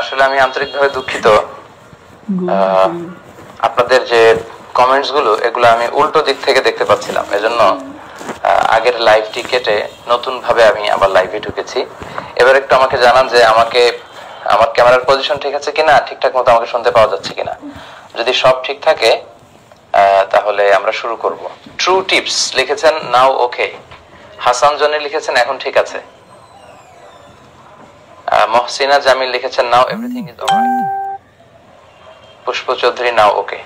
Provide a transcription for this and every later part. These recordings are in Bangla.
আসলে আমি আন্তরিকভাবে দুঃখিত। আপনাদের যে কমেন্টস গুলো এগুলো আমি উল্টো দিক থেকে দেখতে পাচ্ছিলাম, এজন্য আগের লাইভটি কেটে নতুন ভাবে আমি আবার লাইভে ঢুকেছি। এবার একটু আমাকে জানান যে আমাকে আমার ক্যামেরার পজিশন ঠিক আছে কিনা, ঠিকঠাক মতো আমাকে শুনতে পাওয়া যাচ্ছে কিনা। যদি সব ঠিক থাকে তাহলে আমরা শুরু করব। ট্রু টিপস লিখেছেন নাও ওকে। হাসান জনি লিখেছেন এখন ঠিক আছে। মহসিনা জামিল লিখেছেন নাও এভরিথিং ইজ অলরাইট। পুষ্প চৌধুরী নাও ওকে।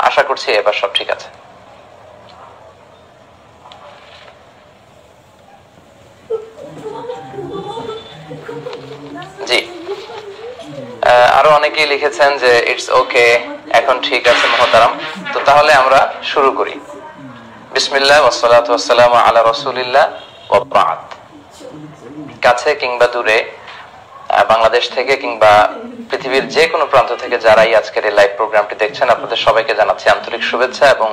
আশা করছি এবার সব ঠিক আছে। জি, আরো অনেকেই লিখেছেন যে ইটস ওকে, এখন ঠিক আছে মহতারাম। তো তাহলে আমরা শুরু করি। বিসমিল্লাহ ওয়াসসালাতু ওয়াসসালামু আলা রাসূলিল্লাহ ওয়া বা'দ। কাছে কিংবা দূরে, বাংলাদেশ থেকে কিংবা পৃথিবীর যে কোনো প্রান্ত থেকে যারাই আজকের এই লাইভ প্রোগ্রামটি দেখছেন, আপনাদের সবাইকে জানাচ্ছি আন্তরিক শুভেচ্ছা এবং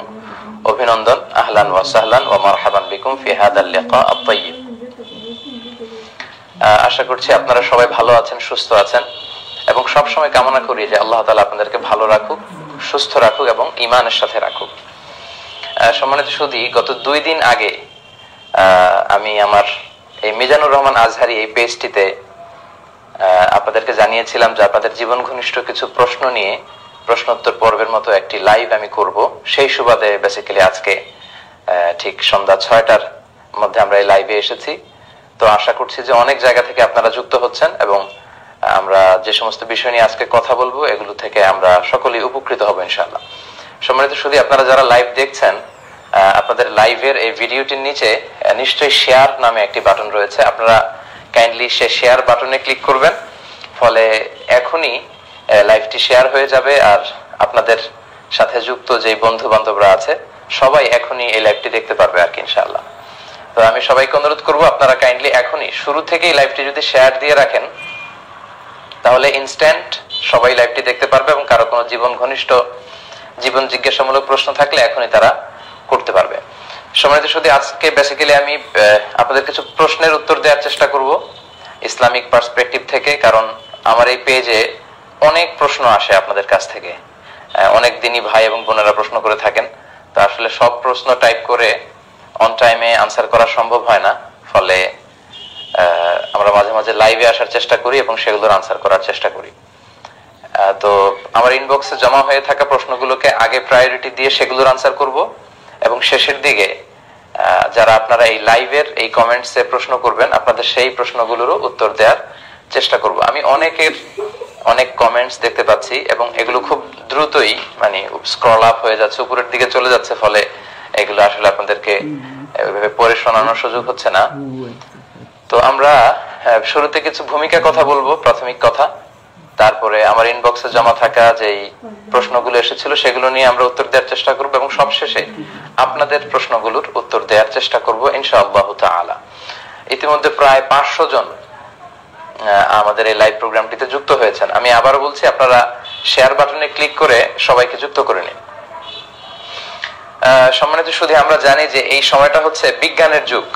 অভিনন্দন। আহলান ওয়া সাহলান ওয়া মারহাবান বিকুম ফি হাদাল লিকা আত-তাইয়িব। আশা করছি আপনারা সবাই ভালো আছেন, সুস্থ আছেন এবং সব সময় কামনা করি যে আল্লাহ তাআলা আপনাদেরকে ভালো রাখুক, সুস্থ রাখুক এবং ঈমানের সাথে রাখুক। সম্মানিত সুধী, গত 2 দিন আগে আমি আমার এই মিজানুর রহমান আজহারি এই পেজটিতে আপনাদেরকে জানিয়েছিলাম যে আপনাদের জীবন ঘনিষ্ঠ কিছু প্রশ্ন নিয়ে প্রশ্নোত্তর পর্বের মতো একটি লাইভ আমি করব। সেই সুবাদে বেসিক্যালি আজকে ঠিক সন্ধ্যা 6টার মধ্যে আমরা এই লাইভে এসেছি। তো আশা করছি যে অনেক জায়গা থেকে আপনারা যুক্ত হচ্ছেন এবং আমরা যে সমস্ত বিষয় নিয়ে আজকে কথা বলবো এগুলো থেকে আমরা সকলেই উপকৃত হব ইনশাআল্লাহ। সম্মানিত সুধী, আপনারা যারা লাইভ দেখছেন, আপনাদের লাইভের এই ভিডিওটির নিচে নিশ্চয়ই শেয়ার নামে একটি বাটন রয়েছে। আপনারা কাইন্ডলি সে শেয়ার বাটনে ক্লিক করবেন, ফলে এখনই লাইভটি শেয়ার হয়ে যাবে আর আপনাদের সাথে যুক্ত যে বন্ধু বান্ধবরা আছে সবাই এখনই এই লাইভটি দেখতে পারবে আর কি ইনশাআল্লাহ। তো আমি সবাইকে অনুরোধ করব আপনারা কাইন্ডলি এখনই শুরু থেকেই লাইভটি যদি শেয়ার দিয়ে রাখেন তাহলে ইনস্ট্যান্ট সবাই লাইভটি দেখতে পারবে এবং কারো কোনো জীবন ঘনিষ্ঠ জীবন জিজ্ঞাসামূলক প্রশ্ন থাকলে এখনই তারা করতে পারবে। সম্মানিত সুধী, আজকে বেসিক্যালি আমি আপনাদের কিছু প্রশ্নের উত্তর দেওয়ার চেষ্টা করব ইসলামিক পার্সপেক্টিভ থেকে, কারণ আমার এই পেজে অনেক প্রশ্ন আসে আপনাদের কাছ থেকে। অনেক দিনই ভাই এবং বোনেরা প্রশ্ন করে থাকেন। তো আসলে সব প্রশ্ন টাইপ করে অন টাইমে আনসার করা সম্ভব হয় না, ফলে আমরা মাঝে মাঝে লাইভে আসার চেষ্টা করি এবং সেগুলোর আনসার করার চেষ্টা করি। তো আমার ইনবক্সে জমা হয়ে থাকা প্রশ্নগুলোকে আগে প্রায়োরিটি দিয়ে সেগুলোর আনসার করব এবং শেষের দিকে যারা আপনারা এই লাইভের এই কমেন্টসে প্রশ্ন করবেন আপনাদের সেই প্রশ্নগুলোরও উত্তর দেওয়ার চেষ্টা করব। আমি অনেক কমেন্টস দেখতে পাচ্ছি এবং এগুলো খুব দ্রুতই মানে স্ক্রল আপ হয়ে যাচ্ছে, উপরের দিকে চলে যাচ্ছে, ফলে এগুলো আসলে আপনাদেরকে এভাবে পড়ে শোনানোর সুযোগ হচ্ছে না। তো আমরা শুরুতে কিছু ভূমিকা কথা বলবো, প্রাথমিক কথা, তারপরে আমার ইনবক্সে জমা থাকা যেই প্রশ্নগুলো এসেছিল সেগুলো নিয়ে আমরা উত্তর দেওয়ার চেষ্টা করব এবং সবশেষে আপনাদের প্রশ্নগুলোর উত্তর দেওয়ার চেষ্টা করব ইনশাআল্লাহ তাআলা। ইতিমধ্যে প্রায় 500 জন আমাদের এই লাইভ প্রোগ্রামটিতে যুক্ত হয়েছেন। আমি আবার বলছি, আপনারা শেয়ার বাটনে ক্লিক করে সবাইকে যুক্ত করে নিন। সম্মানিত সুধী, আমরা জানি যে এই সময়টা হচ্ছে বিজ্ঞানের যুগ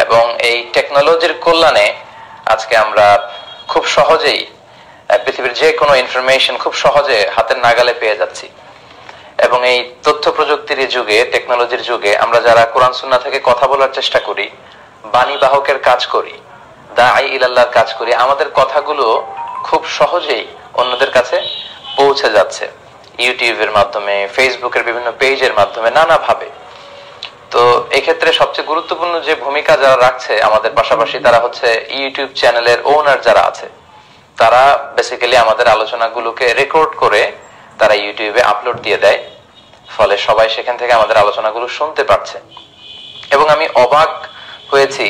এবং এই টেকনোলজির কল্যাণে আজকে আমরা খুব সহজেই পৃথিবীর যে কোনো ইনফরমেশন খুব সহজে হাতের নাগালে পেয়ে যাচ্ছি এবং এই তথ্য প্রযুক্তির যুগে, টেকনোলজির যুগে আমরা যারা কোরআন সুন্নাহ থেকে কথা বলার চেষ্টা করি, বাণী বাহকের কাজ করি, দাঈ ইলাল্লাহর কাজ করি, আমাদের কথাগুলো খুব সহজেই অন্যদের কাছে পৌঁছে যাচ্ছে ইউটিউবের মাধ্যমে, ফেসবুকের বিভিন্ন পেজের মাধ্যমে, নানাভাবে। তো এক্ষেত্রে সবচেয়ে গুরুত্বপূর্ণ যে ভূমিকা যারা রাখছে আমাদের পাশাপাশি তারা হচ্ছে ইউটিউব চ্যানেলের ওনার যারা আছে। তারা বেসিক্যালি আমাদের আলোচনাগুলোকে রেকর্ড করে তারা ইউটিউবে আপলোড দিয়ে দেয়, ফলে সবাই সেখান থেকে আমাদের আলোচনাগুলো শুনতে পারছে। এবং আমি অবাক হয়েছি,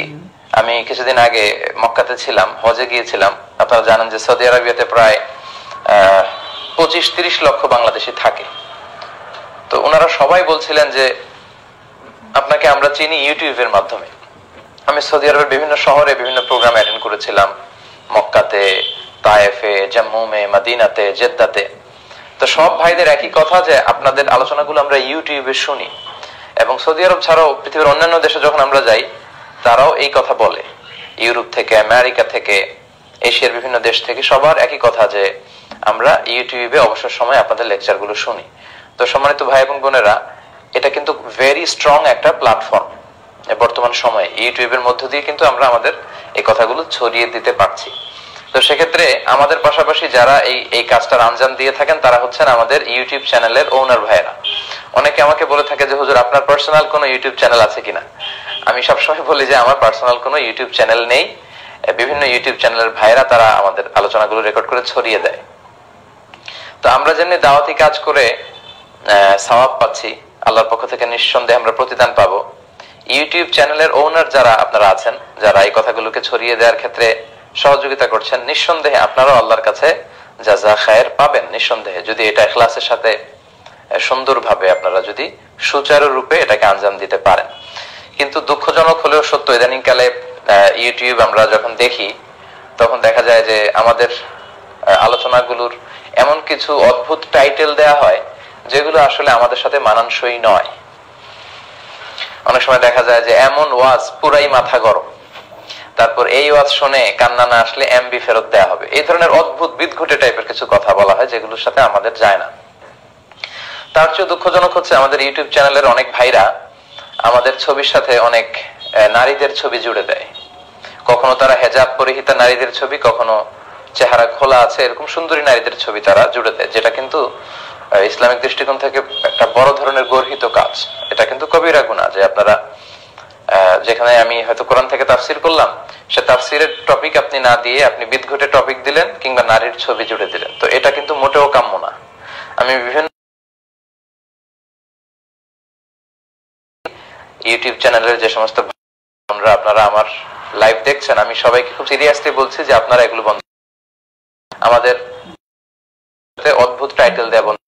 আমি কিছুদিন আগে মক্কাতে ছিলাম, হজে গিয়েছিলাম। আপনারা জানেন যে সৌদি আরবিয়াতে প্রায় 25-30 লক্ষ বাংলাদেশি থাকে। তো ওনারা সবাই বলছিলেন যে আপনাকে আমরা চিনি ইউটিউবের মাধ্যমে। আমি সৌদি আরবের বিভিন্ন শহরে বিভিন্ন প্রোগ্রাম অ্যাটেন্ড করেছিলাম, মক্কাতে, তায়েফে, জম্মুমে, মদিনাতে, জেদ্দাতে। তো সব ভাইদের একই কথা যে আপনাদের আলোচনাগুলো আমরা ইউটিউবে শুনি এবং সৌদি আরব ছাড়াও পৃথিবীর অন্যান্য দেশে যখন আমরা যাই তারাও এই কথা বলে। ইউরোপ থেকে, আমেরিকা থেকে, এশিয়ার বিভিন্ন দেশ থেকে সবার একই কথা যে আমরা ইউটিউবে অবসর সময় আপনাদের লেকচারগুলো শুনি। তো সম্মানিত ভাই এবং বোনেরা, এটা কিন্তু ভেরি স্ট্রং একটা প্ল্যাটফর্ম। বর্তমান সময়ে ইউটিউবের মধ্য দিয়ে কিন্তু আমরা আমাদের এই কথাগুলো ছড়িয়ে দিতে পারছি। তো সেক্ষেত্রে আমাদের পাশাপাশি যারা এই কাজটার আঞ্জাম দিয়ে থাকেন তারা হচ্ছেন আমাদের ইউটিউব চ্যানেলের ওনার ভাইয়েরা। অনেকে আমাকে বলে থাকে যে হুজুর আপনার পার্সোনাল কোনো ইউটিউব চ্যানেল আছে কিনা। আমি সবসময় বলি যে আমার পার্সোনাল কোনো ইউটিউব চ্যানেল নেই। বিভিন্ন ইউটিউব চ্যানেলের ভাইয়েরা তারা আমাদের আলোচনাগুলো রেকর্ড করে ছড়িয়ে দেয়। তো আমরা যেমনি দাওয়াতি কাজ করে সওয়াব পাচ্ছি, আল্লাহর পক্ষ থেকে নিঃসন্দেহে আমরা প্রতিদান পাবো। ইউটিউব চ্যানেলের ওনার যারা আপনারা আছেন, যারা এই কথাগুলোকে ছড়িয়ে দেওয়ার ক্ষেত্রে সহযোগিতা করছেন, নিঃসন্দেহে আপনারাও আল্লাহর কাছে জাযা খায়ের পাবেন নিঃসন্দেহে, যদি এটা ইখলাসের সাথে সুন্দরভাবে আপনারা যদি সুচারুরূপে এটাকে আঞ্জাম দিতে পারেন। কিন্তু দুঃখজনক হলেও সত্য, ইদানিংকালে ইউটিউব আমরা যখন দেখি তখন দেখা যায় যে আমাদের আলোচনাগুলোর এমন কিছু অদ্ভুত টাইটেল দেয়া হয় যেগুলো আসলে আমাদের সাথে মানানসই নয়। অনেক সময় দেখা যায় যে এমন ওয়াজ পুরাই মাথা গরম, তারপর এই ওয়াজ শুনে কান্না না আসলে এমবি ফেরত দেয়া হবে, এই ধরনের অদ্ভুত বিদঘুটে টাইপের কিছু কথা বলা হয় যেগুলোর সাথে আমাদের যায় না। তার চেয়ে দুঃখজনক হচ্ছে আমাদের ইউটিউব চ্যানেলের অনেক ভাইরা আমাদের ছবির সাথে অনেক নারীদের ছবি জুড়ে দেয়। কখনো তারা হেজাব পরিহিতা নারীদের ছবি, কখনো চেহারা খোলা আছে এরকম সুন্দরী নারীদের ছবি তারা জুড়ে দেয়, যেটা কিন্তু ইসলামিক দৃষ্টিকোণ থেকে একটা বড় ধরনের গর্হিত কাজ। এটা কিন্তু কবিরা গুনাহ যে আপনারা যেখানে আমি হয়তো কোরআন থেকে তাফসির করলাম, সে তাফসিরের টপিক আপনি না দিয়ে আপনি বিদঘুটে টপিক দিলেন কিংবা নারীর ছবি জুড়ে দিলেন। তো এটা কিন্তু মোটেও কাম্য না। আমি বিভিন্ন ইউটিউব চ্যানেলের যে সমস্ত আপনারা আমার লাইভ দেখছেন, আমি সবাইকে খুব সিরিয়াসলি বলছি যে আপনারা এগুলো বন্ধ, আমাদের অদ্ভুত টাইটেল দেয়া বন্ধ।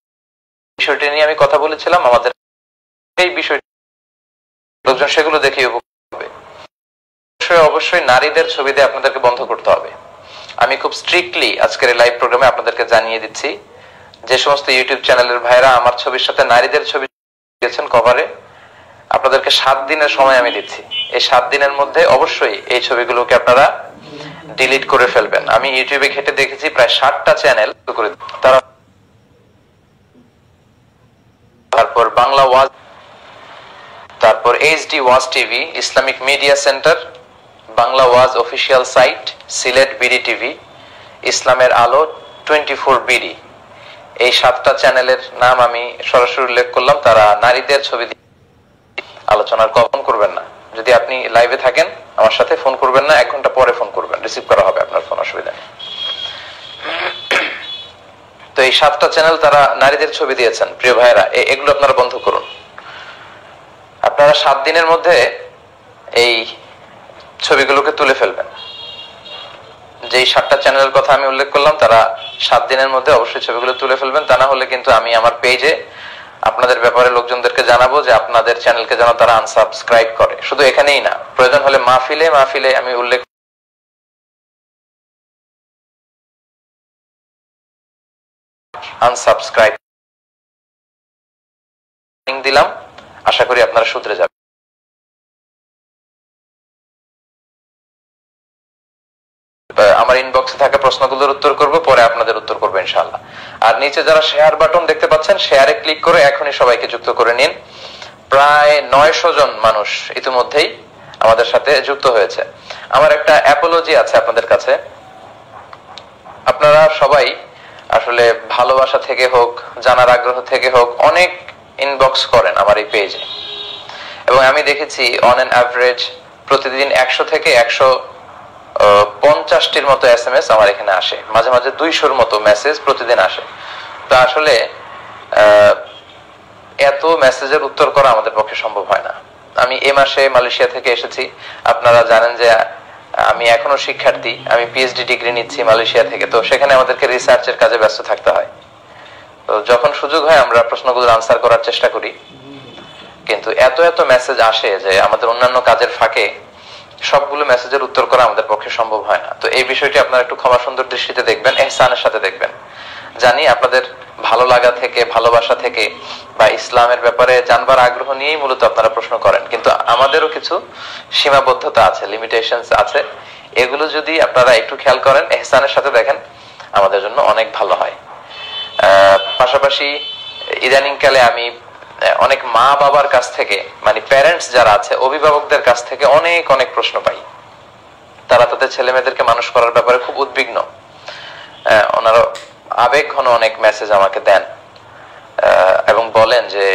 বিষয়টি নিয়ে আমি কথা বলেছিলাম, আমাদের এই বিষয় লোকজন সেগুলো দেখে উপকৃত হবে। অবশ্যই নারীদের ছবি দিয়ে আপনাদেরকে বন্ধ করতে হবে। আমি খুব স্ট্রিক্টলি আজকের এই লাইভ প্রোগ্রামে আপনাদেরকে জানিয়ে দিচ্ছি, যে সমস্ত ইউটিউব চ্যানেলের ভাইরা আমার ছবির সাথে নারীদের ছবি দিয়েছেন কভারে, আপনাদেরকে 7 দিনের সময় আমি দিচ্ছি। এই 7 দিনের মধ্যে অবশ্যই এই ছবিগুলোকে আপনারা ডিলিট করে ফেলবেন। আমি ইউটিউবে ঘেটে দেখেছি প্রায় 60টা চ্যানেল করে তারা, তারপর বাংলা ওয়াজ, তারপর এইচডি ওয়াজ TV, Islamic media centre, Bangla ওয়াজ official site, Sylhet BD TV, ইসলামের আলো 24 বিডি, এই 7টা চ্যানেলের নাম আমি সরাসরি উল্লেখ করলাম। তারা নারীদের ছবি আলোচনার কখন করবেন না। যদি আপনি লাইভে থাকেন আমার সাথে ফোন করবেন না, 1 ঘন্টা পরে ফোন করবেন, রিসিভ করা হবে আপনার ফোন, অসুবিধা নেই। তো এই 7টা চ্যানেল তারা নারীদের ছবি দিয়েছেন। প্রিয় ভাইরা, এগুলো আপনারা বন্ধ করুন। আপনারা 7 দিনের মধ্যে এই ছবিগুলোকে তুলে ফেলবেন। যেই 7টা চ্যানেলের কথা আমি উল্লেখ করলাম তারা 7 দিনের মধ্যে অবশ্যই ছবিগুলো তুলে ফেলবেন। তা না হলে কিন্তু আমি আমার পেজে আপনাদের ব্যাপারে লোকজনদেরকে জানাবো যে আপনাদের চ্যানেলকে যেন তারা আনসাবস্ক্রাইব করে। শুধু এখানেই না, প্রয়োজন হলে মাহফিলে মাহফিলে আমি উল্লেখ আনসাবস্ক্রাইব দিলাম, আশা করি আপনারা শুধরে যাবেন। আমার ইনবক্সে থাকা প্রশ্নগুলোর উত্তর করব, পরে আপনাদের উত্তর করবো ইনশাআল্লাহ। আর নিচে যারা শেয়ার বাটন দেখতে পাচ্ছেন, শেয়ারে ক্লিক করে এখনই সবাইকে যুক্ত করে নিন। প্রায় 900 জন মানুষ ইতিমধ্যেই আমাদের সাথে যুক্ত হয়েছে। আমার একটা অ্যাপোলজি আছে আপনাদের কাছে। আপনারা সবাই আসলে ভালোবাসা থেকে হোক, জানার আগ্রহ থেকে হোক, অনেক ইনবক্স করেন আমার এই পেজে, এবং আমি দেখেছি অন এন অ্যাভারেজ প্রতিদিন 100 থেকে 150টির মতো SMS আমার এখানে আসে, মাঝে মাঝে 200-র মতো মেসেজ প্রতিদিন আসে। তো আসলে এত মেসেজের উত্তর করা আমাদের পক্ষে সম্ভব হয় না। আমি এই মাসে মালয়েশিয়া থেকে এসেছি, আপনারা জানেন যে আমি এখনো শিক্ষার্থী, আমি পিএইচডি ডিগ্রি নিচ্ছি মালয়েশিয়া থেকে। তো সেখানে আমাদেরকে রিসার্চের কাজে ব্যস্ত থাকতে হয়। তো যখন সুযোগ হয় আমরা প্রশ্নগুলোর আনসার করার চেষ্টা করি, কিন্তু এত এত মেসেজ আসে যে আমাদের অন্যান্য কাজের ফাঁকে সবগুলো মেসেজের উত্তর করা আমাদের পক্ষে সম্ভব হয় না। তো এই বিষয়টি আপনারা একটু ক্ষমা সুন্দর দৃষ্টিতে দেখবেন, ইহসানের সাথে দেখবেন। জানি আপনাদের ভালো লাগা থেকে, ভালোবাসা থেকে বা ইসলামের ব্যাপারে জানবার আগ্রহ নিয়েই মূলত আপনারা প্রশ্ন করেন, কিন্তু আমাদেরও কিছু সীমাবদ্ধতা আছে, লিমিটেশনস আছে। এগুলো যদি আপনারা একটু খেয়াল করেন, ইহসানের সাথে দেখেন, আমাদের জন্য অনেক ভালো হয়। পাশাপাশি ইদানিং কালে আমি অনেক মা বাবার কাছ থেকে, মানে প্যারেন্টস যারা আছে, অভিভাবকদের কাছ থেকে অনেক অনেক প্রশ্ন পাই। তারা তাদের ছেলে মেয়েদেরকে মানুষ করার ব্যাপারে খুব উদ্বিগ্ন। ওনারা আবেগ ঘন অনেক মেসেজ আমাকে দেন এবং বলেন যে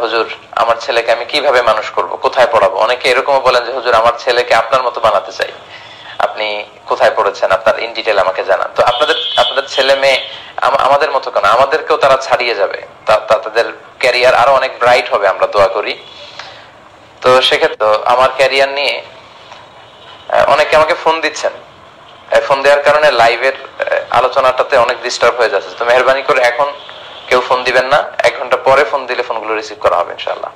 হুজুর আমার ছেলেকে আমি কিভাবে মানুষ করব, কোথায় পড়াবো। অনেকে এরকমও বলেন যে হুজুর আমার ছেলেকে আপনার মতো বানাতে চাই, আপনি কোথায় পড়েছেন, আপনার ইন ডিটেল আমাকে জানান। তো আপনাদের ছেলে মেয়ে আমাদের মতো কেন, আমাদেরকেও তারা ছাড়িয়ে যাবে, তাদের ক্যারিয়ার আরো অনেক ব্রাইট হবে, আমরা দোয়া করি। তো সেক্ষেত্রে আমার ক্যারিয়ার নিয়ে অনেকে আমাকে ফোন দিচ্ছেন, ফোন দেওয়ার কারণে লাইভের আলোচনাটাতে অনেক ডিস্টার্ব হয়ে যাচ্ছে। তো মেহরবানি করে এখন কেউ ফোন দিবেন না, 1 ঘন্টা পরে ফোন দিলে ফোনগুলো রিসিভ করা হবে ইনশাআল্লাহ।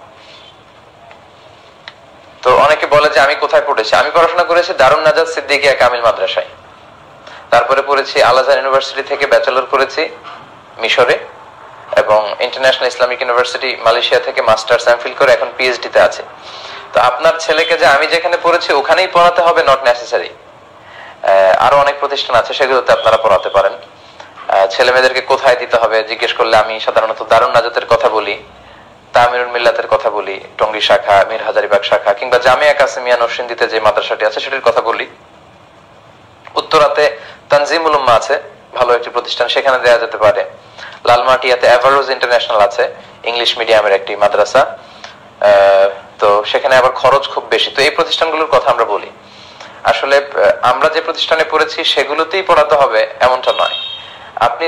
তো অনেকে বলে যে আমি কোথায় পড়েছি। আমি পড়াশোনা করেছি দারুন নাজাত সিদ্দিকিয়া কামিল মাদ্রাসায়, তারপরে পড়েছি আল আজহার ইউনিভার্সিটি থেকে ব্যাচেলর করেছি মিশরে, এবং ইন্টারন্যাশনাল ইসলামিক ইউনিভার্সিটি মালয়েশিয়া থেকে মাস্টার্স এমফিল করে এখন পিএইচডি তে আছে। তো আপনার ছেলেকে যে আমি যেখানে পড়েছি ওখানেই পড়াতে হবে নট নেসেসারি। আরো অনেক প্রতিষ্ঠান আছে, সেগুলোতে আপনারা পড়াতে পারেন। ছেলে মেয়েদেরকে কোথায় দিতে হবে জিজ্ঞেস করলে আমি সাধারণত দারুন নাজাতের কথা বলি, তামিরুল মিল্লাতের কথা বলি, টঙ্গী শাখা, মীর হাজারিবাগ শাখা, কিংবা জামিয়া কাসিমিয়া নরসিংদীতে যে মাদ্রাসাটি আছে সেটির কথা বলি। উত্তরাতে তানজিমুল উম্মাহ আছে, ভালো একটি প্রতিষ্ঠান, সেখানে দেওয়া যেতে পারে। লালমাটিয়াতে এভারোজ ইন্টারন্যাশনাল আছে, ইংলিশ মিডিয়ামের একটি মাদ্রাসা, তো সেখানে আবার খরচ খুব বেশি। তো এই প্রতিষ্ঠানগুলোর কথা আমরা বলি। আসলে আমরা যে প্রতিষ্ঠানে পড়েছি সেগুলোতেই পড়াতে হবে এমনটা নয়। আপনি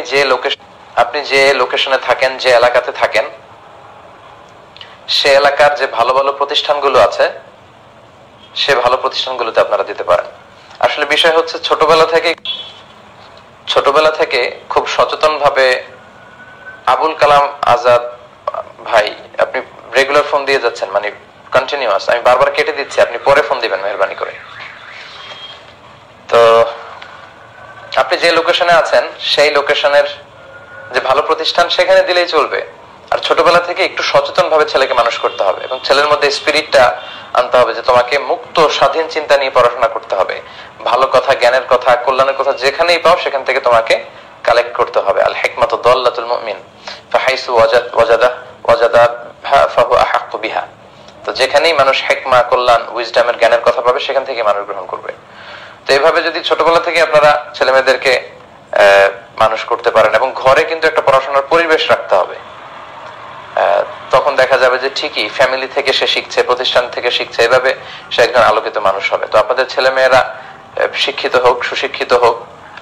যে লোকেশনে থাকেন, যে এলাকাতে থাকেন, সে এলাকার যে ভালো ভালো প্রতিষ্ঠানগুলো আছে সে ভালো প্রতিষ্ঠানগুলোতে আপনারা দিতে পারেন। আসলে বিষয় হচ্ছে ছোটবেলা থেকে খুব সচেতন ভাবে আবুল কালাম আজাদ ভাই, আপনি রেগুলার ফোন দিয়ে যাচ্ছেন, মানে কন্টিনিউয়াস, আমি বারবার কেটে দিচ্ছি, আপনি পরে ফোন দিবেন মেহরবানি করে। তো আপনি যে লোকেশনে আছেন সেই লোকেশনের যে ভালো প্রতিষ্ঠান সেখানে দিলেই চলবে। আর ছোটবেলা থেকে একটু সচেতন ভাবে ছেলেকে মানুষ করতে হবে, এবং ছেলের মধ্যে স্পিরিটটা আনতে হবে যে তোমাকে মুক্ত স্বাধীন চিন্তা নিয়ে পড়াশোনা করতে হবে। ভালো কথা, জ্ঞানের কথা, কল্যাণের কথা যেখানেই পাও সেখান থেকে তোমাকে কালেক্ট করতে হবে। আল হিকমাতু দাল্লাতুল মুমিন ফাহাইসু ওয়াজাদা ফাহু আহাক্কু বিহা। তো যেখানেই মানুষ হিকমা, কল্যাণ, উইজডমের, জ্ঞানের কথা পাবে সেখান থেকে মানুষ গ্রহণ করবে। তো এইভাবে যদি ছোটবেলা থেকে আপনারা ছেলে মেয়েদেরকে মানুষ করতে পারেন, এবং ঘরে কিন্তু একটা পড়াশোনার পরিবেশ রাখতে হবে, তখন দেখা যাবে যে ঠিকই ফ্যামিলি থেকে সে শিখছে, প্রতিষ্ঠান থেকে শিখছে, এভাবে সে একজন আলোকিত মানুষ হবে। তো আপনাদের ছেলে মেয়েরা শিক্ষিত হোক, সুশিক্ষিত হোক,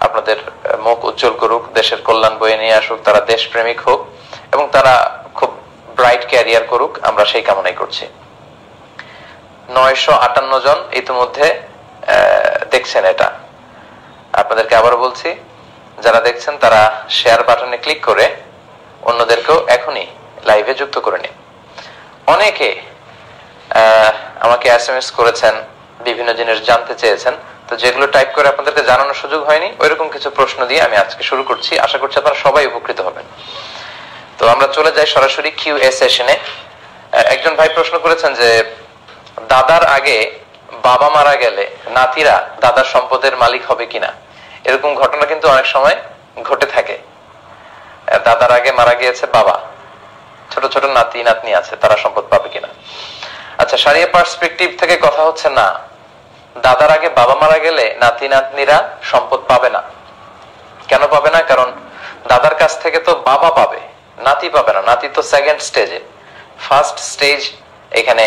আপনাদের মুখ উজ্জ্বল করুক, দেশের কল্যাণ বয়ে নিয়ে আসুক, তারা দেশপ্রেমিক হোক, এবং তারা খুব ব্রাইট ক্যারিয়ার করুক, আমরা সেই কামনাই করছি। 958 জন ইতিমধ্যে দেখছেন এটা। আপনাদেরকে আবারও বলছি, যারা দেখছেন তারা শেয়ার বাটনে ক্লিক করে অন্যদেরকেও এখনই লাইভে যুক্ত করে নিন। অনেকে আমাকে এসএমএস করেছেন, বিভিন্ন জিনিস জানতে চেয়েছেন, তো যেগুলো টাইপ করে আপনাদেরকে জানানোর সুযোগ হয়নি, ওইরকম কিছু প্রশ্ন দিয়ে আমি আজকে শুরু করছি। আশা করছি আপনারা সবাই উপকৃত হবেন। তো আমরা চলে যাই সরাসরি কিউএ সেশনে। একজন ভাই প্রশ্ন করেছেন যে দাদার আগে বাবা মারা গেলে নাতিরা দাদার সম্পদের মালিক হবে কিনা। এরকম ঘটনা কিন্তু অনেক সময় ঘটে থাকে। দাদার আগে মারা গিয়েছে বাবা, ছোট ছোট নাতি নাতনি আছে, তারা সম্পদ পাবে কিনা। আচ্ছা, শরিয়া পার্সপেক্টিভ থেকে কথা হচ্ছে না, দাদার আগে বাবা মারা গেলে নাতি নাতনিরা সম্পদ পাবে না। কেন পাবে না? কারণ দাদার কাছ থেকে তো বাবা পাবে, নাতি পাবে না। নাতি তো সেকেন্ড স্টেজে, ফার্স্ট স্টেজ এখানে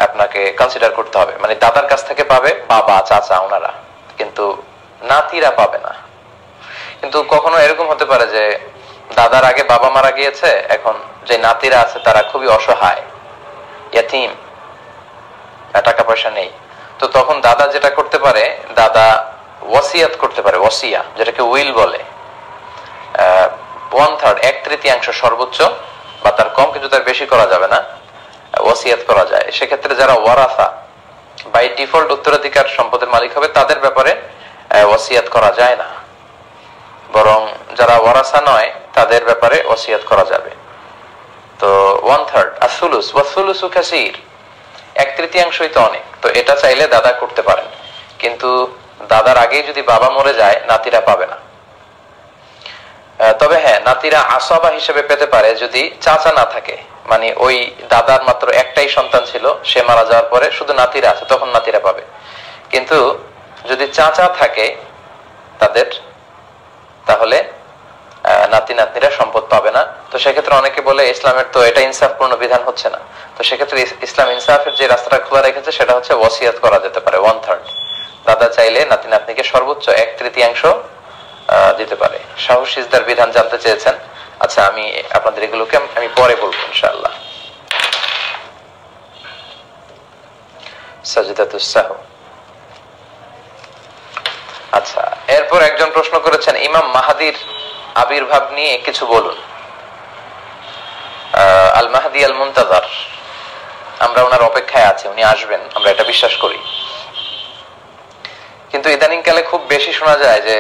আপনাকে কনসিডার করতে হবে। মানে দাদার কাছ থেকে পাবে বাবা, চাচা, ওনারা, কিন্তু নাতিরা পাবে না। কিন্তু কখনো এরকম হতে পারে যে দাদার আগে বাবা মারা গিয়েছে, এখন যে নাতিরা আছে তারা খুবই অসহায়, ইয়াতীম, টাকা পয়সা নেই। তো তখন দাদা যেটা করতে পারে, দাদা ওয়াসিয়াত করতে পারে, ওয়াসিয়া যেটাকে উইল বলে। 1/3, 1/3 সর্বোচ্চ, বা তার কম, কিন্তু তার বেশি করা যাবে না, ওয়াসিয়াত করা যায়। সেক্ষেত্রে যারা ওয়ারাসা, বাই ডিফল্ট উত্তরাধিকার সম্পদের মালিক হবে, তাদের ব্যাপারে ওয়াসিয়াত করা যায় না, বরং যারা ওয়ারাসা নয় তাদের ব্যাপারে ওয়াসিয়াত করা যাবে। তো 1/3 আসুলুস ওয়াসুলুসু কাসীর, 1/3 তো অনেক। তো এটা চাইলে দাদা করতে পারেন, কিন্তু দাদার আগেই যদি বাবা মরে যায় নাতিরা পাবে না। তবে হ্যাঁ, নাতিরা আসবা হিসেবে পেতে পারে যদি চাচা না থাকে, মানে ওই দাদার মাত্র একটাই সন্তান ছিল, সে মারা যাওয়ার পরে শুধু নাতিরা আছে, তখন নাতিরা পাবে। কিন্তু যদি চাচা থাকে তাদের, তাহলে নাতি নাতনিরা সম্পদ পাবে না। তো সেক্ষেত্রে অনেকে বলে ইসলামের তো এটা ইনসাফপূর্ণ বিধান হচ্ছে না। তো সেক্ষেত্রে ইসলাম ইনসাফের যে রাস্তাটা খোলা রেখেছে সেটা হচ্ছে ওয়াসিয়াত করা যেতে পারে 1/3। দাদা চাইলে নাতি নাতনিকে সর্বোচ্চ 1/3 দিতে পারে। শাহু সিজদার বিধান জানতে চেয়েছেন, আচ্ছা আমি আপনাদের এগুলোকে আমি পরে বলবো ইনশাআল্লাহ। সাজদাতুস সাহু। আচ্ছা, এরপর একজন প্রশ্ন করেছেন ইমাম মাহাদির আবির্ভাব নিয়ে কিছু বলুন। আল মাহদি আল মুনতাজার, আমরা ওনার অপেক্ষায় আছি, উনি আসবেন, আমরা এটা বিশ্বাস করি। কিন্তু ইদানিং কালে খুব বেশি শোনা যায় যে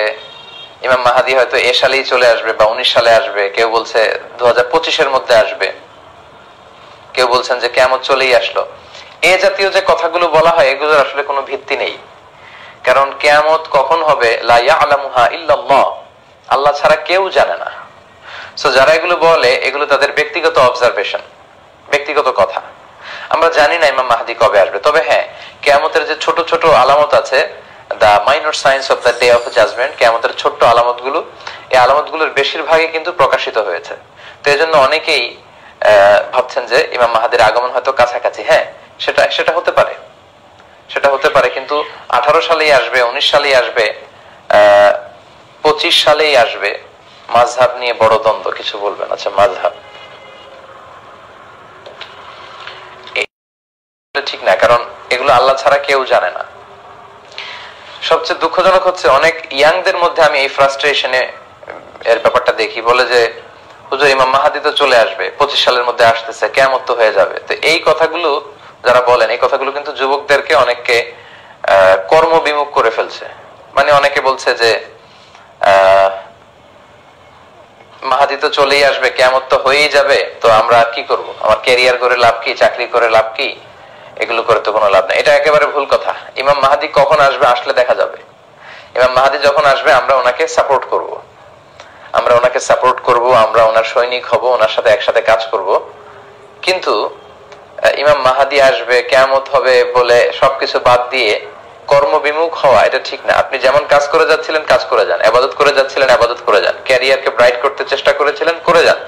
ইমাম মাহাদি হয়তো এ সালেই চলে আসবে বা 19 সালে আসবে, কেউ বলছে 2025-এর মধ্যে আসবে, কেউ বলছেন যে কিয়ামত চলেই আসলো। এ জাতীয় যে কথাগুলো বলা হয় এগুলোর আসলে কোনো ভিত্তি নেই। কারণ কিয়ামত কখন হবে লা ইয়ালামুহা ইল্লাল্লাহ, আল্লাহ ছাড়া কেউ জানে না। সো যারা এগুলো বলে এগুলো তাদের ব্যক্তিগত অবজারভেশন, ব্যক্তিগত কথা। আমরা জানি না ইমাম মাহদি কবে আসবে। তবে হ্যাঁ, কিয়ামতের যে ছোট ছোট আলামত আছে, the minor signs of the day of judgement, কিয়ামতের ছোট্ট আলামতগুলো, এই আলামতগুলোর বেশিরভাগই কিন্তু প্রকাশিত হয়েছে। তো এই জন্য অনেকেই ভাবছেন যে ইমাম মাহাদির আগমন হয়তো কাছাকাছি। হ্যাঁ, সেটা হতে পারে, সেটা হতে পারে। কিন্তু 18 সালেই আসবে, 19 সালেই আসবে, 25 সালেই আসবে, মাযহাব নিয়ে বড় দ্বন্দ্ব, কিছু বলবেন? আচ্ছা, মাযহাব ঠিক না, কারণ এগুলো আল্লাহ ছাড়া কেউ জানে না। সবচেয়ে দুঃখজনক হচ্ছে অনেক ইয়াংদের মধ্যে আমি এই ফ্রাস্ট্রেশনে এর ব্যাপারটা দেখি, বলে যে হুজুর ইমাম মাহাদি তো চলে আসবে, 25 সালের মধ্যে আসতেছে, কিয়ামত তো হয়ে যাবে। তো এই কথাগুলো যারা বলেন, এই কথাগুলো কিন্তু যুবকদেরকে অনেককে কর্মবিমুখ করে ফেলছে। মানে অনেকে বলছে যে মাহাদি তো চলেই আসবে, কিয়ামত তো হয়েই যাবে, তো আমরা কি করব? আমার ক্যারিয়ার করে লাভ কি, চাকরি করে লাভ কি, এগুলো করে তো কোনো লাভ নেই। এটা একেবারে ভুল কথা। ইমাম মাহাদি কখন আসবে আসলে দেখা যাবে। ইমাম মাহাদি যখন আসবে আমরা ওনাকে সাপোর্ট করব, আমরা ওনাকে সাপোর্ট করব, আমরা ওনার সৈনিক হব, ওনার সাথে একসাথে কাজ করব। কিন্তু ইমাম মাহাদি আসবে, কিয়ামত হবে বলে সবকিছু বাদ দিয়ে কর্মবিমুখ হওয়া এটা ঠিক না। আপনি যেমন কাজ করে যাচ্ছিলেন কাজ করে যান, ইবাদত করে যাচ্ছিলেন ইবাদত করে যান, ক্যারিয়ারকে ব্রাইট করতে চেষ্টা করেছিলেন করে যান,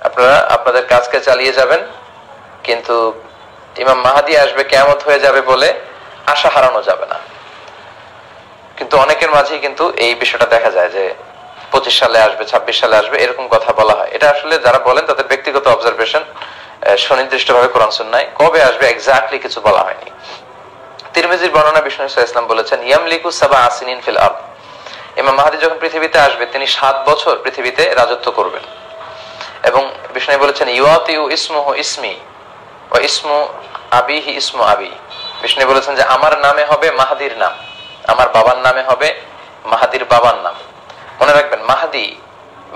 আপনারা আপনাদের কাজকে চালিয়ে যাবেন। কিন্তু ইমাম মাহাদি আসবে, কিয়ামত হয়ে যাবে বলে আশা হারানো যাবে না। কিন্তু অনেকের মাঝেই কিন্তু এই বিষয়টা দেখা যায় যে 25 সালে আসবে, 26 সালে আসবে, এরকম কথা বলা হয়। এটা আসলে যারা বলেন তাদের ব্যক্তিগত অবজারভেশন, সুনির্দিষ্টভাবে কোরআন সুন্নাহয় কবে আসবে এক্স্যাক্টলি কিছু বলা হয়নি। তিরমিজির বর্ণনা, বিষ্ণু ইসলাম বলেছেন ইয়ামলিকু সাবা আসিনিন ফিল আরদ, ইমাম মাহদি যখন পৃথিবীতে আসবে তিনি 7 বছর পৃথিবীতে রাজত্ব করবেন। এবং বিষ্ণু বলেছেন ইউআতিউ ইসমুহু ইসমি ওয়া ইসমু আবিহি ইসমু আবি, বিষ্ণু বলেছেন যে আমার নামে হবে মাহাদির নাম, আমার বাবার নামে হবে মাহাদির বাবার নাম। মনে রাখবেন,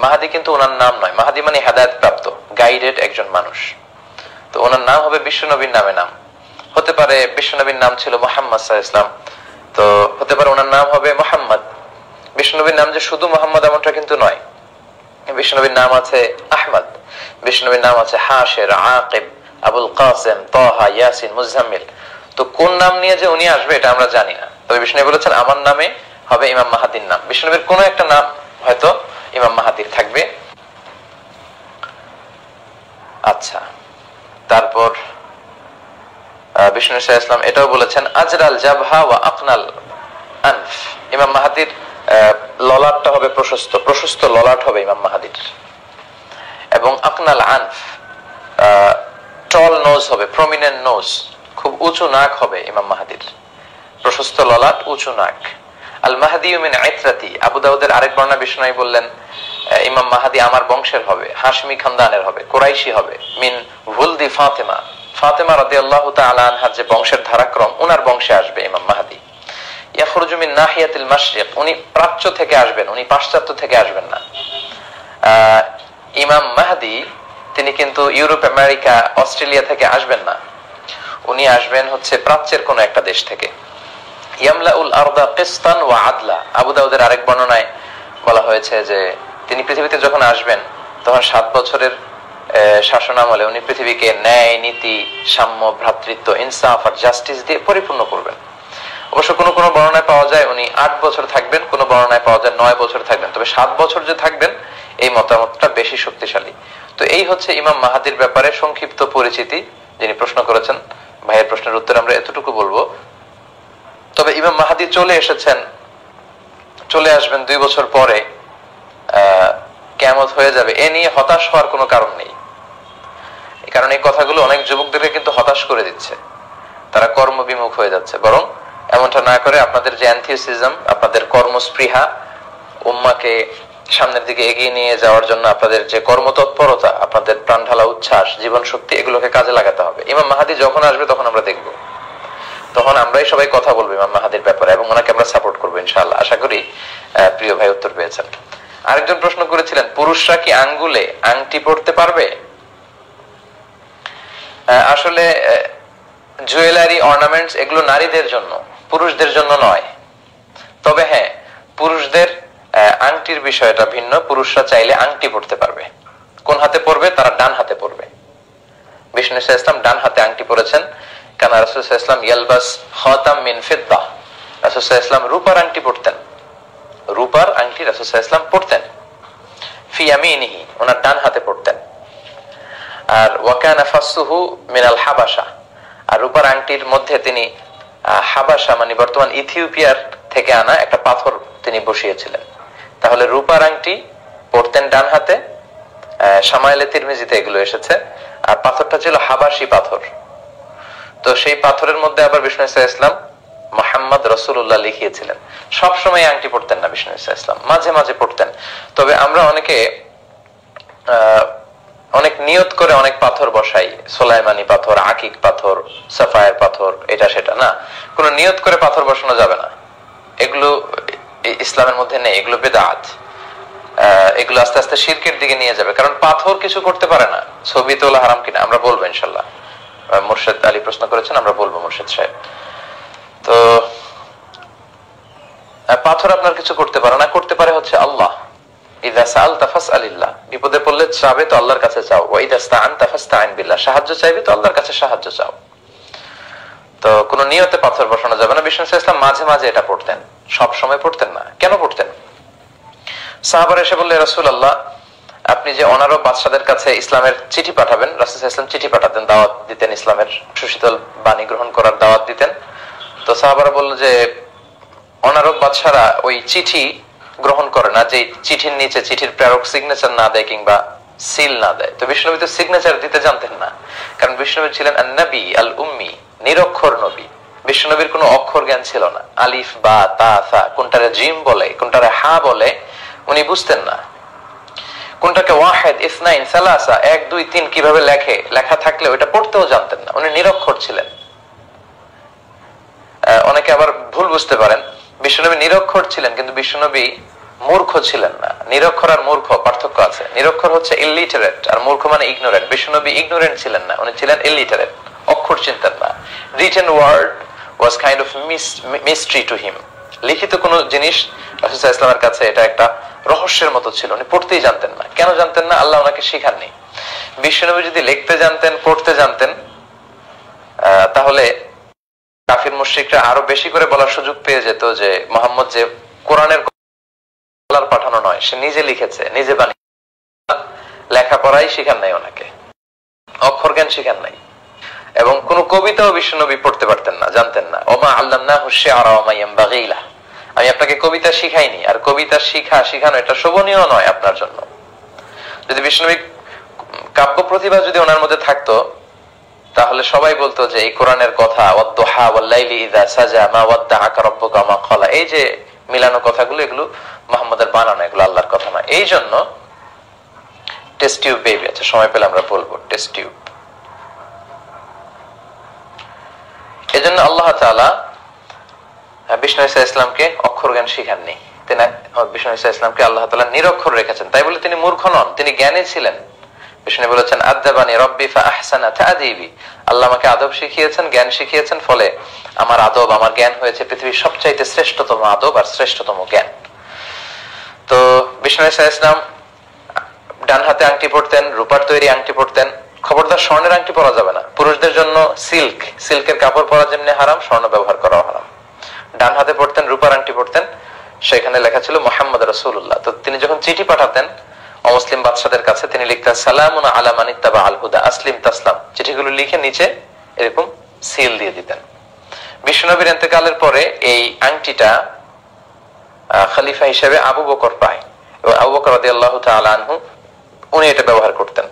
মাহাদি কিন্তু ওনার নাম নয়। মাহাদি মানে হেদায়েত প্রাপ্ত, গাইডেড একজন মানুষ। তো ওনার নাম হবে বিশ্বনবীর নামে নাম। হতে পারে বিশ্বনবীর নাম ছিল মুহাম্মদ সাল্লাল্লাহু আলাইহি ওয়াসাল্লাম, তো হতে পারে ওনার নাম হবে মুহাম্মদ। বিশ্বনবীর নাম যে শুধু মুহাম্মদ এমনটা কিন্তু নয়। বিশ্বনবীর নাম আছে আহমদ, বিশ্বনবীর নাম আছে হাশির, আকিব, আবুল কাসেম, তাহা, ইয়াসিন, মুজাম্মিল। তো কোন নাম নিয়ে যে উনি আসবে এটা আমরা জানি না। তবে বিষ্ণু বলেছেন আমার নামে হবে ইমাম মাহাদির নাম। বিষ্ণুবীর কোন একটা নাম হয়তো ইমাম মাহাদির থাকবে। আচ্ছা, তারপর বিষ্ণু ইসলাম এটাও বলেছেন আজরাল জাবহা ওয়া আকনাল আনফ, ইমাম মাহাদির ললাটটা হবে প্রশস্ত, প্রশস্ত ললাট হবে ইমাম মাহাদির। এবং আকনাল আনফ, টল নোজ হবে, প্রমিনেন্ট নোজ, খুব উঁচু নাক হবে ইমাম মাহাদির। প্রশস্ত ললাট, উঁচু নাক। আল মাহদি মিন ইতরাতি, আবু দাউদের আরেক বর্ণনা বিষ্ণু বললেন ইমাম মাহাদি আমার বংশের হবে, হাশমি খানদানের হবে, কুরাইশি হবে, মিন ভুলদি ফাতেমা, ফাতেমা রাদিয়াল্লাহু তাআলা আনহার যে বংশের ধারাক্রম, উনার বংশে আসবে ইমাম মাহাদি। ইয়াখরুজু মিন নাহিয়াতিল মাশরিক, উনি প্রাচ্য থেকে আসবেন, উনি পাশ্চাত্য থেকে আসবেন না। ইমাম মাহদি তিনি কিন্তু ইউরোপ, আমেরিকা, অস্ট্রেলিয়া থেকে আসবেন না, উনি আসবেন হচ্ছে প্রাচ্যের কোন একটা দেশ থেকে। ইয়ামলাউল আরদা কিসতান ওয়া আদলা। আবু দাউদের আরেক বর্ণনায় বলা হয়েছে যে তিনি পৃথিবীতে যখন আসবেন তখন 7 বছরের শাসনামলে উনি পৃথিবীকে ন্যায়, নীতি, সাম্য, ভ্রাতৃত্ব, ইনসাফ আর জাস্টিস দিয়ে পরিপূর্ণ করবেন। অবশ্য কোনো কোনো বর্ণনায় পাওয়া যায় উনি 8 বছর থাকবেন, কোনো বর্ণনায় পাওয়া যায় 9 বছর থাকবেন, তবে 7 বছর যে থাকবেন এই মতামতটা বেশি শক্তিশালী। তো এই হচ্ছে ইমাম মাহাদির ব্যাপারে সংক্ষিপ্ত পরিচিতি। যিনি প্রশ্ন করেছেন, ভাইয়ের প্রশ্নের উত্তর আমরা এতটুকু বলবো। তবে ইমাম মাহাদি চলে এসেছেন, চলে আসবেন 2 বছর পরে, কিয়ামত হয়ে যাবে, এ নিয়ে হতাশ হওয়ার কোনো কারণ নেই। কারণ এই কথাগুলো অনেক যুবকদেরকে কিন্তু হতাশ করে দিচ্ছে, তারা কর্মবিমুখ হয়ে যাচ্ছে। বরং এমনটা না করে আপনাদের যে এনথিউসিজম, আপনাদের কর্মস্পৃহা, উম্মাকে সামনের দিকে এগিয়ে নিয়ে যাওয়ার জন্য আপনাদের যে কর্মতৎপরতা, আপনাদের প্রাণঢালা উচ্ছ্বাস, জীবন শক্তি, এগুলোকে কাজে লাগাতে হবে। ইমাম মাহাদি যখন আসবে তখন আমরা দেখব, তখন আমরাই সবাই কথা বলবো ইমাম মাহাদির ব্যাপারে এবং ওনাকে আমরা সাপোর্ট করবো ইনশাআল্লাহ। আশা করি প্রিয় ভাই উত্তর পেয়েছেন। আরেকজন প্রশ্ন করেছিলেন, পুরুষরা কি আঙ্গুলে আংটি পরতে পারবে? আসলে জুয়েলারি, অর্নামেন্টস এগুলো নারীদের জন্য, পুরুষদের জন্য নয়। তবে হ্যাঁ, পুরুষদের আংটির বিষয়টা ভিন্ন। পুরুষরা চাইলে আংটি পরতে পারবে। কোন হাতে পরবে? তারা ডান হাতে পরবে। বিষ্ণু ইসলাম ডান হাতে আংটি পরেছেন। কারণ রাসূল সাল্লাল্লাহু আলাইহি ওয়াসাল্লাম ইয়ালবাস খাতাম মিন ফিদ্দা, রাসূল সাল্লাল্লাহু আলাইহি ওয়াসাল্লাম রূপার আংটি পরতেন। রূপার আংটি রাসূল সাল্লাল্লাহু আলাইহি ওয়াসাল্লাম পরতেন। ফি ইয়ামিনিহি, ওনার ডান হাতে পরতেন। আর ওয়াকানা ফাসসুহু মিনাল হাবাশা, আর রূপার আংটির মধ্যে তিনি হাবাশা মানে বর্তমান ইথিওপিয়ার থেকে আনা একটা পাথর তিনি বসিয়েছিলেন। তাহলে রূপার আংটি পরতেন ডান হাতে, শামাইলে তিরমিজিতে এগুলো এসেছে। আর পাথরটা ছিল হাবাশি পাথর। তো সেই পাথরের মধ্যে আবার বিষ্ণু ইসলাম মুহাম্মদ রাসূলুল্লাহ লিখিয়েছিলেন। সব সময় আংটি পরতেন না বিষ্ণু ইসলাম, মাঝে মাঝে পরতেন। তবে আমরা অনেকে অনেক নিয়ত করে অনেক পাথর বসাই, সোলাইমানি পাথর, আকিক পাথর, সাফায়ের পাথর, এটা সেটা না। কোনো নিয়ত করে পাথর বসানো যাবে না, এগুলো ইসলামের মধ্যে নেই, এগুলো বেদাত। এগুলো আস্তে আস্তে শিরকের দিকে নিয়ে যাবে। কারণ পাথর কিছু করতে পারে না। ছবি তোলা হারাম কিনা আমরা বলবো ইনশাল্লাহ। মুর্শেদ আলী প্রশ্ন করেছেন, আমরা বলবো মুর্শেদ সাহেব। তো পাথর আপনার কিছু করতে পারে না, করতে পারে হচ্ছে আল্লাহ। ইযা সাআলতা ফাসআলিল্লাহ, বিপদে পড়লে চাবে তো আল্লাহর কাছে চাও। ওয়া ইযা ইসতাআনতা ফাসতাঈন বিল্লাহ, সাহায্য চাইবে তো আল্লাহর কাছে সাহায্য চাও। তো কোন নিয়তে পাথর বসানো যাবে না। বিষ্ণু ইসলাম মাঝে মাঝে এটা পড়তেন, সব সময় পড়তেন না। কেন পড়তেন? সাহাবারা এসে বললেন, রাসূলুল্লাহ আপনি যে অনারব বাদশাদের কাছে ইসলামের চিঠি পাঠাবেন, রাসূল সাল্লাল্লাহু আলাইহি ওয়াসাল্লাম চিঠি পাঠাতেন, দাওয়াত দিতেন, ইসলামের সুশীতল বাণী গ্রহণ করার দাওয়াত দিতেন। তো সাহাবারা বলল যে অনারব বাদশারা ওই চিঠি গ্রহণ করে না যে চিঠির নিচে চিঠির প্রেরক সিগনেচার না দেয় কিংবা সিল না দেয়। তো বিষ্ণুনবী তো সিগনেচার দিতে জানতেন না, কারণ বিষ্ণুনবী ছিলেন আন-নবী আল উম্মি, নিরক্ষর নবী। বিষ্ণুনবীর কোনো অক্ষর জ্ঞান ছিল না। আলিফ, বা, তা, সা, কোনটারে জিম বলে, কোনটারে হা বলে উনি বুঝতেন না। কোনটাকে ওয়াহিদ, ইসনাইন, সালাসা, 1 2 3 কিভাবে লেখা থাকলে ওটা পড়তেও জানতেন না। উনি নিরক্ষর ছিলেন। অনেকে আবার ভুল বুঝতে পারেন, বিষ্ণুনবী নিরক্ষর ছিলেন কিন্তু বিষ্ণুনবী মূর্খ ছিলেন না। নিরক্ষর আর মূর্খ পার্থক্য আছে। নিরক্ষর হচ্ছে ইলিটারেট আর মূর্খ মানে ইগনোরেন্ট। বিষ্ণুনবী ইগনোরেন্ট ছিলেন না, উনি ছিলেন ইলিটারেট, অক্ষর চিনতেন না। Written word was kind of mystery to him. লিখিত কোনো জিনিস রাসূল সাল্লাল্লাহু আলাইহি ওয়াসাল্লামের কাছে এটা একটা রহস্যের মতো ছিল, উনি পড়তেই জানতেন না। কেন জানতেন না? আল্লাহ ওনাকে শিখাননি। বিষ্ণুনবী যদি লিখতে জানতেন, পড়তে জানতেন, তাহলে কাফির মুশরিকরা আরো বেশি করে বলার সুযোগ পেয়ে যেত যে মুহাম্মদ যে কোরআনের আল্লাহর পাঠানো নয়, সে নিজে লিখেছে, নিজে বানিয়ে। লেখাপড়াই শিখান নাই ওনাকে, অক্ষর জ্ঞান শিখান নাই। এবং কোন কবিতাও বিশ্বনবী পড়তে পারতেন না, জানতেন না। ওমা আল্লামনাহু শি'রা ওয়া মা ইয়ানবাগী লাহ, আমি আপনাকে কবিতা শিখাইনি। আর কবিতা শিখানো এটা শোভনীয় নয় আপনার জন্য। যদি বিশ্বনবী কাব্য প্রতিভা যদি ওনার মধ্যে থাকতো, তাহলে সবাই বলতো যে এই কোরআনের কথা, ওয়াদ-দুহা ওয়াল-লাইলি ইযা সাজা মা ওয়াদ্দাআকা রাব্বুকা মা ক্বালা, এই যে মিলানো কথাগুলো, এগুলো মুহাম্মদের বানানো, এগুলো আল্লাহর কথা নয়। এই জন্য টেস্ট টিউব বেবি আছে, সময় পেলে আমরা বলবো টেস্ট টিউব। এজন্য আল্লাহ তাআলা বিষ্ণু ঈসা ইসলামকে অক্ষর জ্ঞান শিখাননি। তিনি বিষ্ণু ঈসা ইসলামকে আল্লাহ তাআলা নিরক্ষর রেখেছেন। তাই বলে তিনি মূর্খ নন, তিনি জ্ঞানী ছিলেন। বিষ্ণু বলেছেন আদাবানি রব্বি ফাআহসানা তা'দীবি, আল্লাহ আমাকে আদব শিখিয়েছেন, জ্ঞান শিখিয়েছেন, ফলে আমার আদব, আমার জ্ঞান হয়েছে পৃথিবীর সবচাইতে শ্রেষ্ঠতম আদব আর শ্রেষ্ঠতম জ্ঞান। তো বিষ্ণু ইসা ইসলাম ডান হাতে আংটি পরতেন, রূপার তৈরি আংটি পরতেন। খবরদার স্বর্ণের আংটি পরা যাবে না। পুরুষদের জন্য সিল্কের কাপড় পরা যেমনি হারাম, স্বর্ণ ব্যবহার করা হারাম। ডান হাতে পড়তেন, রূপার আংটি পড়তেন, সেখানে লেখা ছিল মুহাম্মদ রাসূলুল্লাহ। তো তিনি যখন চিঠি পাঠাতেন অমুসলিম বাদশাদের কাছে, তিনি লিখতেন সালামুন আলা মান ইত্তাবা আল হুদা আসলিম তাসলাম। চিঠিগুলো লিখে নিচে এরকম সিল দিয়ে দিতেন। বিশ্বনবীর ইন্তেকালের পরে এই আংটিটা খলিফা হিসেবে আবু বকর পায়, এবং আবু বকর রাদিয়াল্লাহু তাআলা আনহু উনি এটা ব্যবহার করতেন।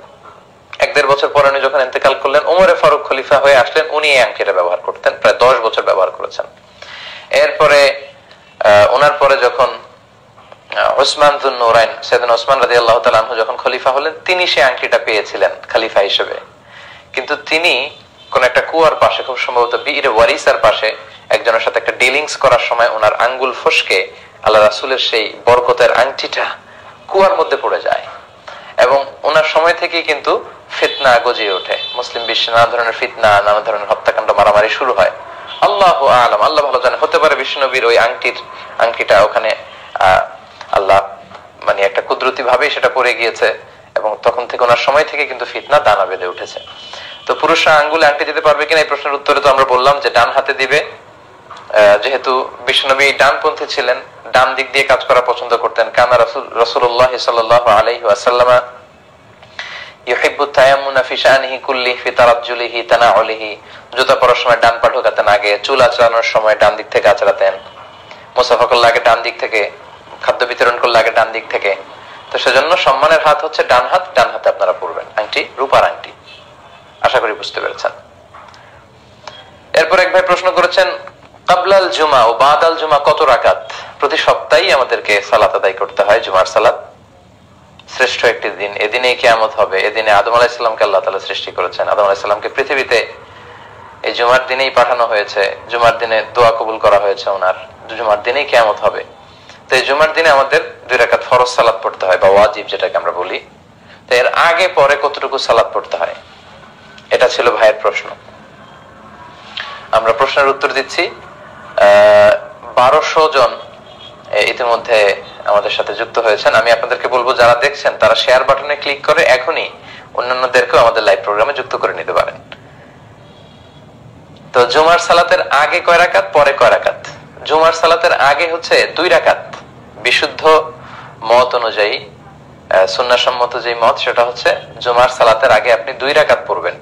1-1.5 বছর পরে উনি যখন ইন্তেকাল করলেন, ওমরে ফারুক খলিফা হয়ে আসলেন, উনি এই আংটিটা ব্যবহার করতেন, প্রায় 10 বছর ব্যবহার করেছেন। এরপরে ওনার পরে যখন উসমান যুন নূরাইন, সাইয়েদনা উসমান রাদিয়াল্লাহু তাআলা আনহু যখন খলিফা হলেন, তিনি সেই আংটিটা পেয়েছিলেন খলিফা হিসেবে। কিন্তু তিনি কোন একটা কুয়ার পাশে, খুব সম্ভবত বীর ওয়ারিসার পাশে, একজনের সাথে একটা ডিলিংস করার সময় ওনার আঙ্গুল ফসকে আল্লাহ রাসূলের সেই বরকতের আংটিটা কুয়ার মধ্যে পড়ে যায়, এবং ওনার সময় থেকেই কিন্তু ফিতনা গজিয়ে ওঠে। মুসলিম বিশ্বে নানা ধরনের ফিতনা, নানা ধরনের হত্যাকাণ্ড, মারামারি শুরু হয়। আল্লাহু আ'লাম, আল্লাহ ভালো জানে, হতে পারে বিশ্বনবীর ওই আংটিটা ওখানে আল্লাহ মানে একটা কুদরতি ভাবে সেটা পড়ে গিয়েছে, এবং তখন থেকে ওনার সময় থেকে কিন্তু ফিতনা দানা বেঁধে উঠেছে। তো পুরুষরা আঙ্গুলে আংটি দিতে পারবে কিনা এই প্রশ্নের উত্তরে তো আমরা বললাম যে ডান হাতে দিবে। যেহেতু বিশ্বনবী ডানপন্থী ছিলেন, ডান দিক দিয়ে কাজ করা পছন্দ করতেন। কানা রাসূলুল্লাহ সাল্লাল্লাহু আলাইহি ওয়াসাল্লাম ইউহিব্বু তায়াম্মুনা ফি শানিহি কুল্লিহি ফি তারাজ্জুলিহি তানাউলিহি, জুতা পরার সময় ডান পা ঢোকাতেন আগে, চুল আঁচড়ানোর সময় ডান দিক থেকে আঁচড়াতেন, মুসাফা করলে আগে ডান দিক থেকে, খাদ্য বিতরণ করলে আগে ডান দিক থেকে। তো সেজন্য সম্মানের হাত হচ্ছে ডান হাত, ডান হাতে আপনারা পরবেন আংটি, রূপার আংটি। আশা করি বুঝতে পেরেছেন। এরপর এক ভাই প্রশ্ন করেছেন কাবলাল জুমা ও বাদাল জুমা কত রাকাত? প্রতি সপ্তাহেই আমাদেরকে সালাত আদায় করতে হয় জুমার সালাত। শ্রেষ্ঠ একটি দিন, এদিনে কিয়ামত হবে। এদিনে আদম আলাইহিস সালামকে আল্লাহ তাআলা সৃষ্টি করেছেন, আদম আলাইহিস সালামকে পৃথিবীতে এই জুমার দিনেই পাঠানো হয়েছে, জুমার দিনে দোয়া কবুল করা হয়েছে ওনার, জুমার দিনেই কিয়ামত হবে। তো এই জুমার দিনে আমাদের 2 রাকাত ফরজ সালাত পড়তে হয়, বা ওয়াজিব যেটাকে আমরা বলি। তো এর আগে পরে কতটুকু সালাত পড়তে হয়, এটা ছিল ভাইয়ের প্রশ্ন। আমরা প্রশ্নের উত্তর দিচ্ছি। 1200 জন ইতিমধ্যে আমাদের সাথে যুক্ত হয়েছেন। আমি আপনাদেরকে বলবো, যারা দেখছেন তারা শেয়ার বাটনে ক্লিক করে এখনই অন্যান্যদেরকেও আমাদের লাইভ প্রোগ্রামে যুক্ত করে নিতে পারেন। তো জুমার সালাতের আগে কয় রাকাত, পরে কয় রাকাত? জুমার সালাতের আগে হচ্ছে 2 রাকাত। বিশুদ্ধ মত অনুযায়ী, সুন্নাহসম্মত যে মত, সেটা হচ্ছে জুমার সালাতের আগে আপনি 2 রাকাত পড়বেন।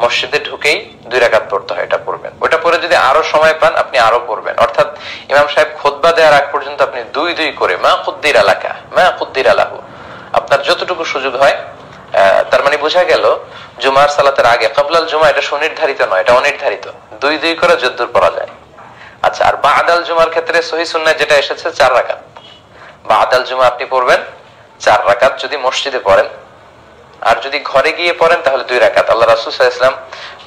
মসজিদে ঢুকেই 2 রাকাত পড়তে হয়, এটা পড়বেন। ওটা পরে যদি আরো সময় পান আপনি আরো পড়বেন, অর্থাৎ ইমাম সাহেব খুতবা দেওয়ার আগ পর্যন্ত আপনি 2 করে মা কুদ্দির আলাকা মা কুদ্দির আলাহু, আপনার যতটুকু সুযোগ হয়। তার মানে বোঝা গেল জুমার সালাতের আগে কাবলাল জুমা এটা সুনির্ধারিত নয়, এটা অনির্ধারিত। 2 করে যদ্দূর পড়া যায়। আচ্ছা, আর বাদাল জুমার ক্ষেত্রে সহিহ সুন্নাহ যেটা এসেছে 4 রাকাত। বাদাল জুমা আপনি পড়বেন 4 রাকাত যদি মসজিদে পড়েন, আর যদি ঘরে গিয়ে পড়েন তাহলে 2 রাকাত। আল্লাহ রাসূল সাল্লাল্লাহু আলাইহি ওয়াসাল্লাম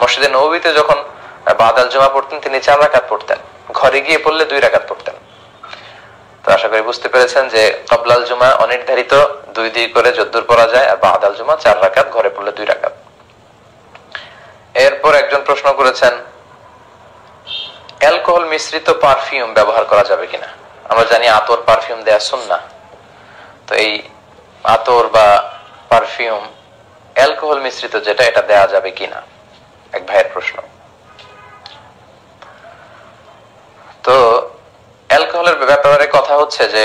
মসজিদে নববীতে যখন বাদাল জুমা পড়তেন তিনি 4 রাকাত পড়তেন, ঘরে গিয়ে পড়লে 2 রাকাত পড়তেন। তো আশা করি বুঝতে পেরেছেন যে কাবলাল জুমা অনির্ধারিত, 2 করে যদ্দূর পড়া যায়, আর বাদাল জুমা 4 রাকাত, ঘরে পড়লে 2 রাকাত। এরপর একজন প্রশ্ন করেছেন অ্যালকোহল মিশ্রিত পারফিউম ব্যবহার করা যাবে কিনা? আমরা জানি আতর পারফিউম দেয়া সুন্নাহ। তো এই আতর বা পারফিউম অ্যালকোহল মিশ্রিত যেটা, এটা দেয়া যাবে কিনা, এক ভাইয়ের প্রশ্ন। তো অ্যালকোহলের ব্যাপারে কথা হচ্ছে যে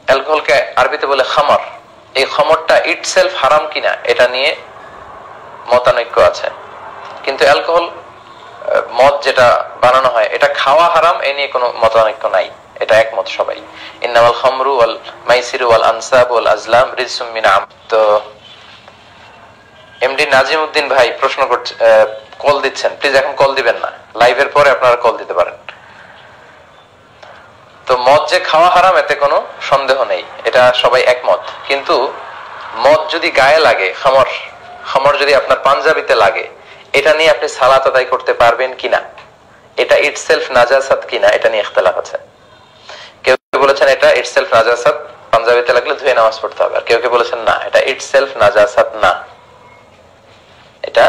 অ্যালকোহলকে আরবিতে বলে খামর। এই খামরটা ইটসেলফ হারাম কিনা এটা নিয়ে মতানৈক্য আছে, কিন্তু অ্যালকোহল মদ যেটা বানানো হয় এটা খাওয়া হারাম, এ নিয়ে কোনো মতানৈক্য নাই, এটা একমত সবাই। ইন্নামাল খামরু ওয়াল মাইসিরু ওয়াল আনসাব ওয়াল আজলাম রিজসুম মিন আম। তো এমডি নাজিমউদ্দিন ভাই প্রশ্ন করছে, কল দিচ্ছেন, প্লিজ এখন কল দিবেন না, লাইভের পরে আপনারা কল দিতে পারেন। তো মদ যে খাওয়া হারাম এতে কোনো সন্দেহ নেই, এটা সবাই একমত। কিন্তু মদ যদি গায়ে লাগে, খামর যদি আপনার পাঞ্জাবিতে লাগে, এটা নিয়ে আপনি সালাত আদায় করতে পারবেন কিনা, এটা ইটসেলফ নাজাসাত কিনা, এটা নিয়ে ইখতিলাফ আছে। কেউ কেউ বলেছেন এটা ইটসেলফ নাজাসাত, পাঞ্জাবিতে লাগলে ধুয়ে নামাজ পড়তে হবে, আর কেউ কেউ বলেছেন না, এটা ইটসেলফ নাজাসাত না, এটা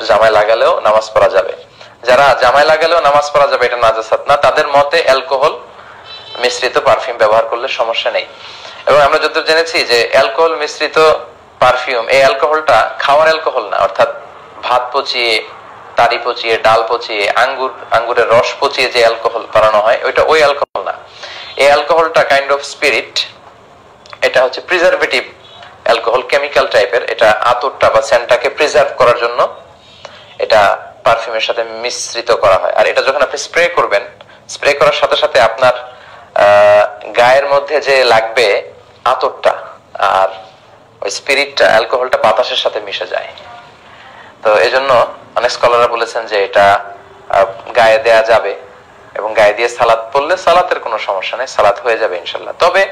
জামায় লাগালেও নামাজ পড়া যাবে। যারা জামায় লাগালেও নামাজ পড়া যাবে এটা নাজাসাত না, তাদের মতে অ্যালকোহল মিশ্রিত পারফিউম ব্যবহার করলে সমস্যা নেই। এবং আমরা যতদূর জেনেছি যে অ্যালকোহল মিশ্রিত পারফিউম, এই অ্যালকোহলটা খাওয়ার অ্যালকোহল না, অর্থাৎ ভাত পচিয়ে, তারি পচিয়ে, ডাল পচিয়ে, আঙ্গুরের রস পচিয়ে যে অ্যালকোহল বানানো হয় ওইটা ওই অ্যালকোহল না। এই অ্যালকোহলটা কাইন্ড অফ স্পিরিট, এটা হচ্ছে প্রিজারভেটিভ অ্যালকোহল, কেমিক্যাল টাইপের। এটা আতরটা বা সেন্টটাকে প্রিজার্ভ করার জন্য এটা পারফিউমের সাথে মিশ্রিত করা হয়। আর এটা যখন আপনি স্প্রে করবেন, স্প্রে করার সাথে সাথে আপনার গায়ের মধ্যে যে লাগবে আতরটা আর ওই স্পিরিটটা, অ্যালকোহলটা বাতাসের সাথে মিশে যায়। তো এজন্য অনেক স্কলাররা বলেছেন যে এটা গায়ে দেয়া যাবে এবং গায়ে দিয়ে সালাত পড়লে সালাতের কোনো সমস্যা নেই, সালাত হয়ে যাবে ইনশাল্লাহ। তবে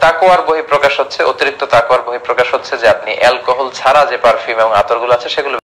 তাকওয়ার বহিঃপ্রকাশ হচ্ছে, অতিরিক্ত তাকওয়ার বহিঃপ্রকাশ হচ্ছে যে আপনি অ্যালকোহল ছাড়া যে পারফিউম এবং আতরগুলো আছে সেগুলো